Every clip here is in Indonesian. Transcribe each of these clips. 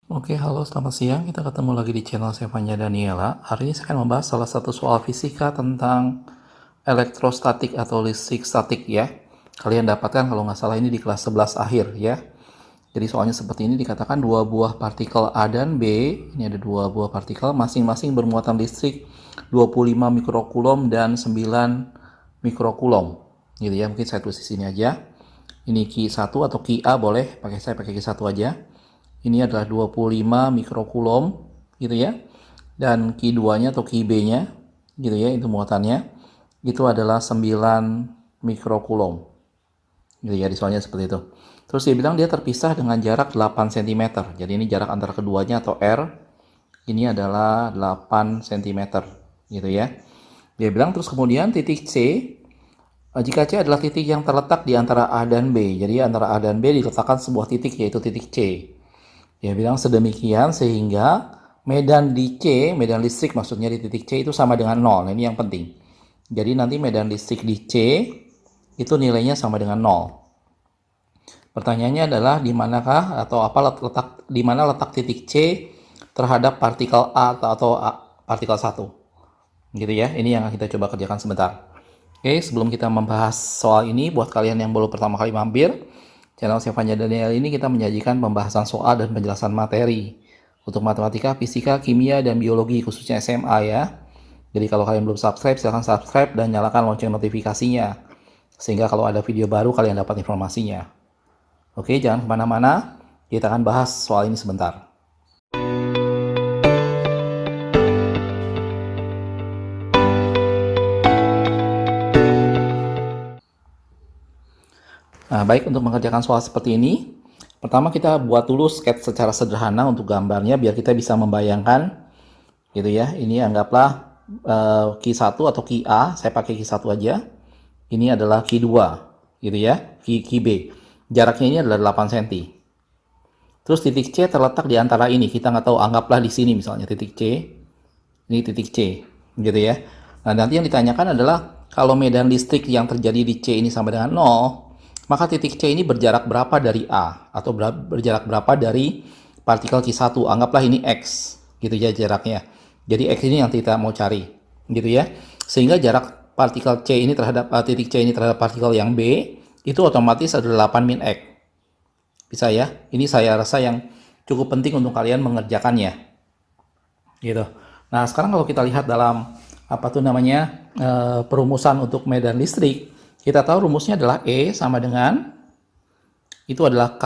Oke, halo selamat siang. Kita ketemu lagi di channel saya Fanya Daniela. Hari ini saya akan membahas salah satu soal fisika tentang elektrostatik atau listrik statik ya. Kalian dapatkan kalau nggak salah ini di kelas 11 akhir ya. Jadi soalnya seperti ini dikatakan dua buah partikel A dan B. Ini ada dua buah partikel masing-masing bermuatan listrik 25 mikrokulom dan 9 mikrokulom. Gitu ya, mungkin saya tulis di sini aja. Ini Q1 atau Qa boleh, saya pakai Q1 aja. Ini adalah 25 mikrokulom gitu ya. Dan Q2-nya atau Qb-nya gitu ya, itu muatannya itu adalah 9 mikrokulom. Gitu ya, di soalnya seperti itu. Terus dia bilang dia terpisah dengan jarak 8 cm. Jadi ini jarak antara keduanya atau R ini adalah 8 cm gitu ya. Dia bilang terus kemudian titik C, jika C adalah titik yang terletak di antara A dan B. Jadi antara A dan B diletakkan sebuah titik yaitu titik C. Dia bilang sedemikian sehingga medan di C, medan listrik maksudnya di titik C itu sama dengan 0. Nah, ini yang penting. Jadi nanti medan listrik di C itu nilainya sama dengan 0. Pertanyaannya adalah di manakah atau apa letak di mana letak titik C terhadap partikel A atau partikel 1. Gitu ya. Ini yang kita coba kerjakan sebentar. Oke, sebelum kita membahas soal ini buat kalian yang baru pertama kali mampir, channel Fanya Daniel ini kita menyajikan pembahasan soal dan penjelasan materi untuk matematika, fisika, kimia, dan biologi khususnya SMA ya. Jadi kalau kalian belum subscribe, silahkan subscribe dan nyalakan lonceng notifikasinya. Sehingga kalau ada video baru kalian dapat informasinya. Oke, jangan kemana-mana, kita akan bahas soal ini sebentar. Nah, baik untuk mengerjakan soal seperti ini, pertama kita buat dulu sketch secara sederhana untuk gambarnya biar kita bisa membayangkan gitu ya. Ini anggaplah Q1 atau Qa, saya pakai Q1 aja. Ini adalah Q2 gitu ya, QB. Jaraknya ini adalah 8 cm. Terus titik C terletak di antara ini, kita nggak tahu, anggaplah di sini misalnya titik C. Ini titik C gitu ya. Nah, nanti yang ditanyakan adalah kalau medan listrik yang terjadi di C ini sama dengan 0, maka titik C ini berjarak berapa dari A atau berjarak berapa dari partikel Q1. Anggaplah ini X gitu ya jaraknya. Jadi X ini yang kita mau cari gitu ya. Sehingga jarak partikel C ini terhadap titik C ini terhadap partikel yang B itu otomatis adalah 8 min X. Bisa ya. Ini saya rasa yang cukup penting untuk kalian mengerjakannya. Gitu. Nah, sekarang kalau kita lihat dalam perumusan untuk medan listrik, kita tahu rumusnya adalah E sama dengan itu adalah K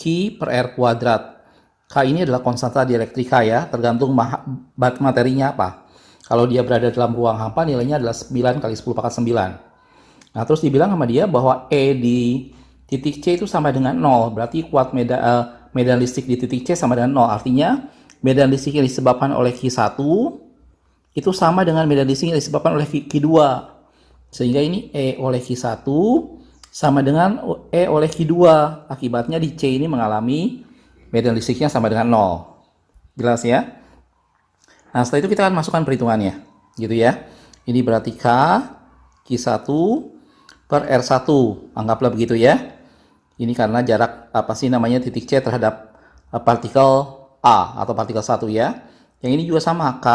Q per R kuadrat. K ini adalah konstanta dielektrika ya, tergantung materinya apa. Kalau dia berada dalam ruang hampa nilainya adalah 9 kali 10 pangkat 9. Nah, terus dibilang sama dia bahwa E di titik C itu sama dengan 0. Berarti kuat medan listrik di titik C sama dengan 0. Artinya medan listrik yang disebabkan oleh Q1 itu sama dengan medan listrik yang disebabkan oleh Q2. Sehingga ini E oleh Q1 sama dengan E oleh Q2. Akibatnya di C ini mengalami medan listriknya sama dengan 0. Jelas ya? Nah, setelah itu kita akan masukkan perhitungannya. Gitu ya. Ini berarti K Q1 per R1. Anggaplah begitu ya. Ini karena jarak titik C terhadap partikel A atau partikel 1 ya. Yang ini juga sama K,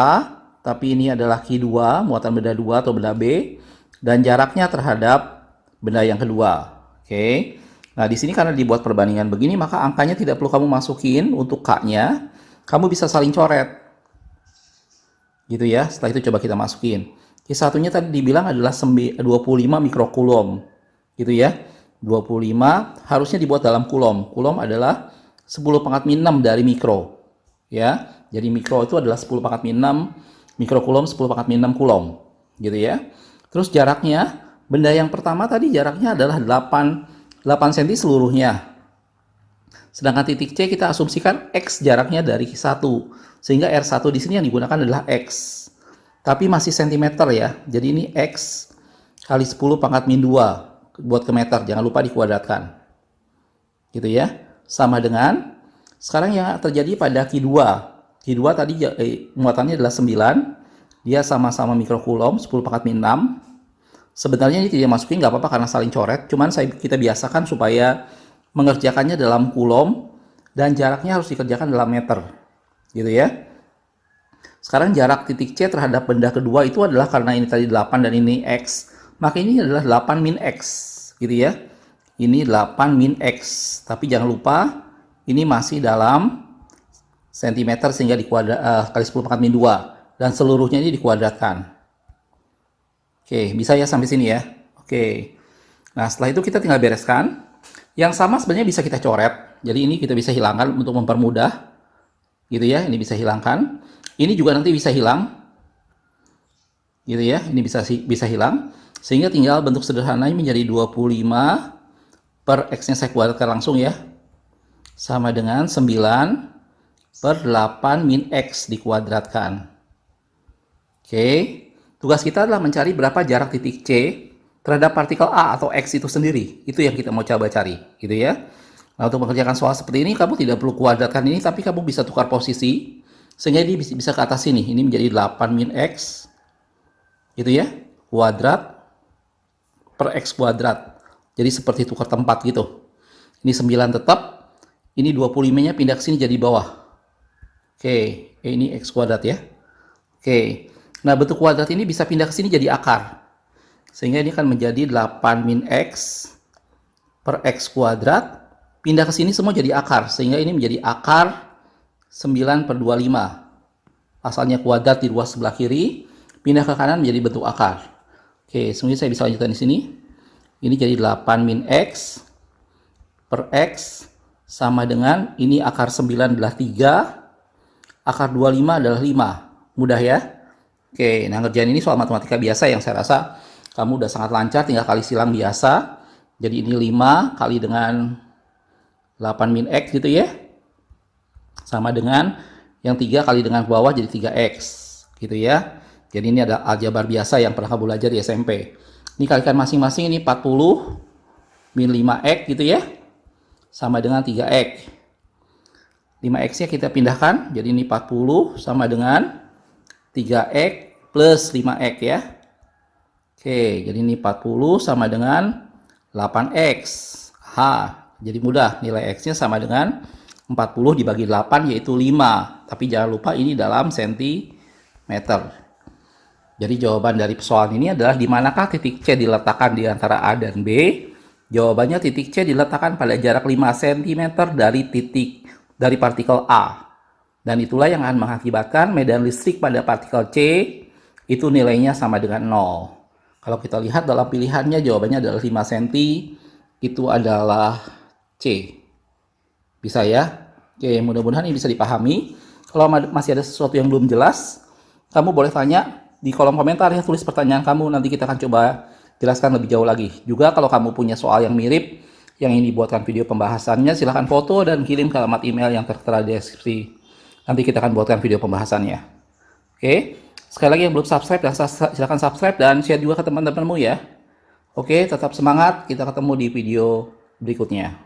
tapi ini adalah Q2, muatan benda 2 atau benda B, dan jaraknya terhadap benda yang kedua. Oke. Nah, di sini karena dibuat perbandingan begini, maka angkanya tidak perlu kamu masukin untuk K-nya. Kamu bisa saling coret. Gitu ya. Setelah itu coba kita masukin. Q1-nya tadi dibilang adalah 25 mikrokulom. Gitu ya. 25 harusnya dibuat dalam kulom. Kulom adalah 10 pangkat min 6 dari mikro. Ya. Jadi mikro itu adalah 10 pangkat min 6, mikrokulom 10 pangkat min 6 kulom. Gitu ya. Terus jaraknya, benda yang pertama tadi jaraknya adalah 8 cm seluruhnya. Sedangkan titik C kita asumsikan X jaraknya dari Q1. Sehingga R1 di sini yang digunakan adalah X. Tapi masih cm ya. Jadi ini X kali 10 pangkat min 2 buat ke meter. Jangan lupa dikuadratkan. Gitu ya. Sama dengan sekarang yang terjadi pada Q2. Q2 tadi muatannya adalah 9. Dia sama-sama mikrokulom 10 pangkat min 6. Sebenarnya ini tidak masukin nggak apa-apa karena saling coret. Cuman kita biasakan supaya mengerjakannya dalam kulom dan jaraknya harus dikerjakan dalam meter, gitu ya. Sekarang jarak titik C terhadap benda kedua itu adalah karena ini tadi 8 dan ini X, maka ini adalah 8 min X, gitu ya. Ini 8 min X, tapi jangan lupa ini masih dalam sentimeter sehingga kali 10 pangkat min 2, dan seluruhnya ini dikuadratkan. Oke, bisa ya sampai sini ya. Oke. Nah, setelah itu kita tinggal bereskan. Yang sama sebenarnya bisa kita coret. Jadi ini kita bisa hilangkan untuk mempermudah. Gitu ya, ini bisa hilangkan. Ini juga nanti bisa hilang. Gitu ya, ini bisa hilang. Sehingga tinggal bentuk sederhananya menjadi 25 per X-nya saya kuadratkan langsung ya. Sama dengan 9 per 8 min X dikuadratkan. Oke, tugas kita adalah mencari berapa jarak titik C terhadap partikel A atau X itu sendiri. Itu yang kita mau coba cari, gitu ya. Nah, untuk mengerjakan soal seperti ini, kamu tidak perlu kuadratkan ini, tapi kamu bisa tukar posisi, sehingga ini bisa ke atas sini. Ini menjadi 8 min X, gitu ya, kuadrat per X kuadrat. Jadi seperti tukar tempat gitu. Ini 9 tetap, ini 25-nya pindah ke sini jadi bawah. Oke, ini X kuadrat ya. Oke, nah bentuk kuadrat ini bisa pindah ke sini jadi akar. Sehingga ini akan menjadi 8 min X per X kuadrat. Pindah ke sini semua jadi akar. Sehingga ini menjadi akar 9 per 25. Asalnya kuadrat di ruas sebelah kiri. Pindah ke kanan menjadi bentuk akar. Oke, semuanya saya bisa lanjutkan di sini. Ini jadi 8 min X per X sama dengan ini akar 9 adalah 3. Akar 25 adalah 5. Mudah ya? Oke, nah ngerjain ini soal matematika biasa yang saya rasa kamu udah sangat lancar, tinggal kali silang biasa. Jadi ini 5 kali dengan 8 min X gitu ya. Sama dengan yang 3 kali dengan bawah jadi 3X gitu ya. Jadi ini ada aljabar biasa yang pernah kamu belajar di SMP. Ini kalikan masing-masing, ini 40 min 5X gitu ya. Sama dengan 3X. 5X-nya kita pindahkan, jadi ini 40 sama dengan 3X plus 5X ya. Oke, jadi ini 40 sama dengan 8X. Jadi mudah, nilai X-nya sama dengan 40 dibagi 8 yaitu 5. Tapi jangan lupa ini dalam sentimeter. Jadi jawaban dari persoalan ini adalah di manakah titik C diletakkan di antara A dan B? Jawabannya titik C diletakkan pada jarak 5 cm dari partikel A. Dan itulah yang akan mengakibatkan medan listrik pada partikel C itu nilainya sama dengan 0. Kalau kita lihat dalam pilihannya jawabannya adalah 5 cm, itu adalah C. Bisa ya? Oke, mudah-mudahan ini bisa dipahami. Kalau masih ada sesuatu yang belum jelas, kamu boleh tanya di kolom komentar ya, tulis pertanyaan kamu, nanti kita akan coba jelaskan lebih jauh lagi. Juga kalau kamu punya soal yang mirip, yang ini buatkan video pembahasannya, silahkan foto dan kirim ke alamat email yang tertera di deskripsi. Nanti kita akan buatkan video pembahasannya. Oke, sekali lagi yang belum subscribe, silahkan subscribe dan share juga ke teman-temanmu ya. Oke, tetap semangat, kita ketemu di video berikutnya.